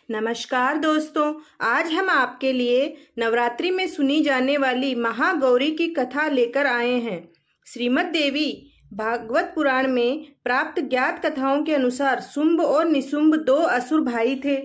नमस्कार दोस्तों, आज हम आपके लिए नवरात्रि में सुनी जाने वाली महागौरी की कथा लेकर आए हैं। श्रीमद् देवी भागवत पुराण में प्राप्त ज्ञात कथाओं के अनुसार शुंभ और निशुंभ दो असुर भाई थे,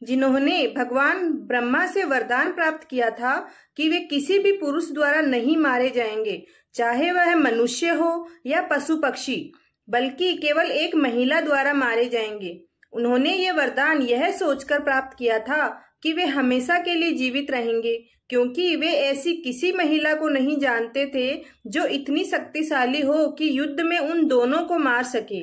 जिन्होंने भगवान ब्रह्मा से वरदान प्राप्त किया था कि वे किसी भी पुरुष द्वारा नहीं मारे जाएंगे, चाहे वह मनुष्य हो या पशु पक्षी, बल्कि केवल एक महिला द्वारा मारे जाएंगे। उन्होंने ये वरदान यह सोचकर प्राप्त किया था कि वे हमेशा के लिए जीवित रहेंगे, क्योंकि वे ऐसी किसी महिला को नहीं जानते थे जो इतनी शक्तिशाली हो कि युद्ध में उन दोनों को मार सके।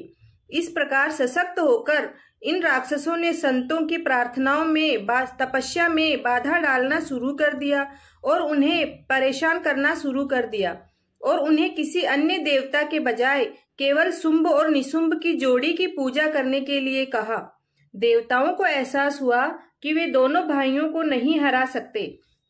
इस प्रकार सशक्त होकर इन राक्षसों ने संतों की प्रार्थनाओं में तपस्या में बाधा डालना शुरू कर दिया और उन्हें परेशान करना शुरू कर दिया और उन्हें किसी अन्य देवता के बजाय केवल शुंभ और निशुंभ की जोड़ी की पूजा करने के लिए कहा। देवताओं को एहसास हुआ कि वे दोनों भाइयों को नहीं हरा सकते,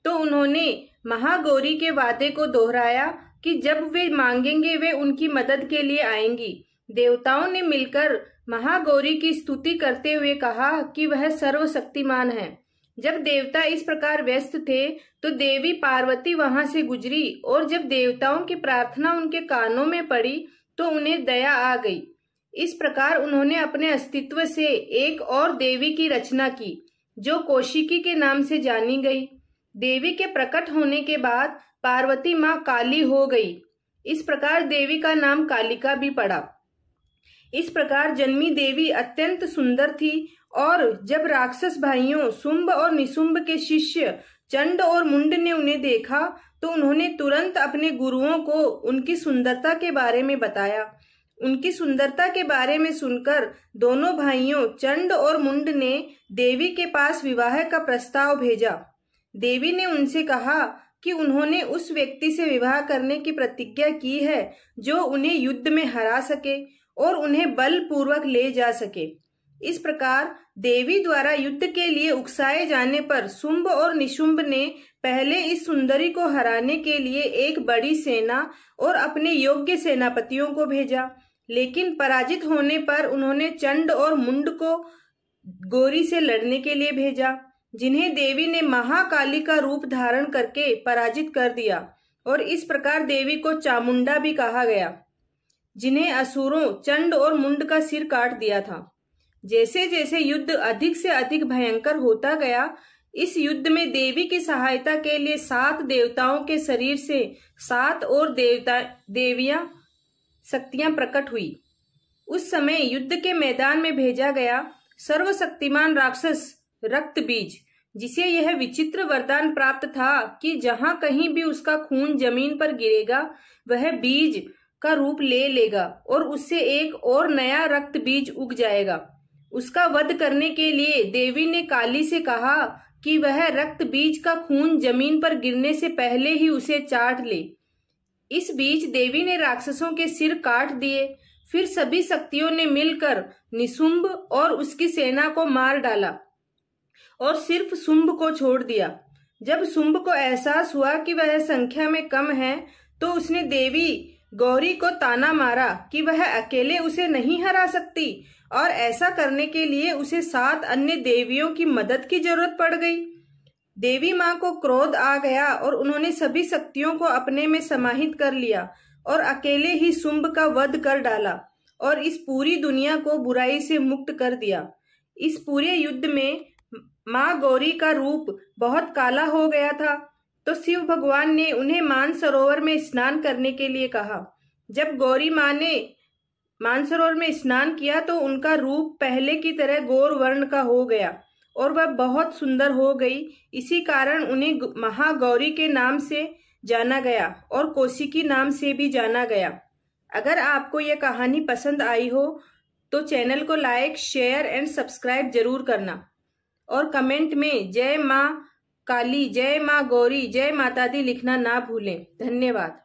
तो उन्होंने महागौरी के वादे को दोहराया कि जब वे मांगेंगे वे उनकी मदद के लिए आएंगी। देवताओं ने मिलकर महागौरी की स्तुति करते हुए कहा कि वह सर्वशक्तिमान है। जब देवता इस प्रकार व्यस्त थे तो देवी पार्वती वहां से गुजरी और जब देवताओं की प्रार्थना उनके कानों में पड़ी तो उन्हें दया आ गई। इस प्रकार उन्होंने अपने अस्तित्व से एक और देवी की रचना की, जो कौशिकी के नाम से जानी गई। देवी के प्रकट होने के बाद पार्वती माँ काली हो गई। इस प्रकार देवी का नाम कालिका भी पड़ा। इस प्रकार जन्मी देवी अत्यंत सुंदर थी और जब राक्षस भाइयों शुंभ और निशुंभ के शिष्य चंड और मुंड ने उन्हें देखा तो उन्होंने तुरंत अपने गुरुओं को उनकी सुंदरता के बारे में बताया। उनकी सुंदरता के बारे में सुनकर दोनों भाइयों चंड और मुंड ने देवी के पास विवाह का प्रस्ताव भेजा। देवी ने उनसे कहा कि उन्होंने उस व्यक्ति से विवाह करने की प्रतिज्ञा की है जो उन्हें युद्ध में हरा सके और उन्हें बलपूर्वक ले जा सके। इस प्रकार देवी द्वारा युद्ध के लिए उकसाए जाने पर शुंभ और निशुंभ ने पहले इस सुंदरी को हराने के लिए एक बड़ी सेना और अपने योग्य सेनापतियों को भेजा, लेकिन पराजित होने पर उन्होंने चंड और मुंड को गौरी से लड़ने के लिए भेजा, जिन्हें देवी ने महाकाली का रूप धारण करके पराजित कर दिया और इस प्रकार देवी को चामुंडा भी कहा गया, जिन्हें असुरों चंड और मुंड का सिर काट दिया था। जैसे जैसे युद्ध अधिक से अधिक भयंकर होता गया, इस युद्ध में देवी की सहायता के लिए 7 देवताओं के शरीर से 7 और देवियां शक्तियां प्रकट हुई। उस समय युद्ध के मैदान में भेजा गया सर्वशक्तिमान राक्षस रक्त बीज, जिसे यह विचित्र वरदान प्राप्त था कि जहां कहीं भी उसका खून जमीन पर गिरेगा वह बीज का रूप ले लेगा और उससे एक और नया रक्त बीज उग जाएगा। उसका वध करने के लिए देवी ने काली से कहा कि वह रक्त बीज का खून जमीन पर गिरने से पहले ही उसे चाट ले। इस बीच देवी ने राक्षसों के सिर काट दिए। फिर सभी शक्तियों ने मिलकर निशुंभ और उसकी सेना को मार डाला और सिर्फ शुंभ को छोड़ दिया। जब शुंभ को एहसास हुआ कि वह संख्या में कम है तो उसने देवी गौरी को ताना मारा कि वह अकेले उसे नहीं हरा सकती और ऐसा करने के लिए उसे 7 अन्य देवियों की मदद की जरूरत पड़ गई। देवी माँ को क्रोध आ गया और उन्होंने सभी शक्तियों को अपने में समाहित कर लिया और अकेले ही शुंभ का वध कर डाला और इस पूरी दुनिया को बुराई से मुक्त कर दिया। इस पूरे युद्ध में माँ गौरी का रूप बहुत काला हो गया था, तो शिव भगवान ने उन्हें मानसरोवर में स्नान करने के लिए कहा। जब गौरी माँ ने मानसरोवर में स्नान किया तो उनका रूप पहले की तरह गौर वर्ण का हो गया और वह बहुत सुंदर हो गई। इसी कारण उन्हें महागौरी के नाम से जाना गया और कौशिकी नाम से भी जाना गया। अगर आपको यह कहानी पसंद आई हो तो चैनल को लाइक, शेयर एंड सब्सक्राइब जरूर करना और कमेंट में जय माँ काली, जय माँ गौरी, जय माता दी लिखना ना भूलें। धन्यवाद।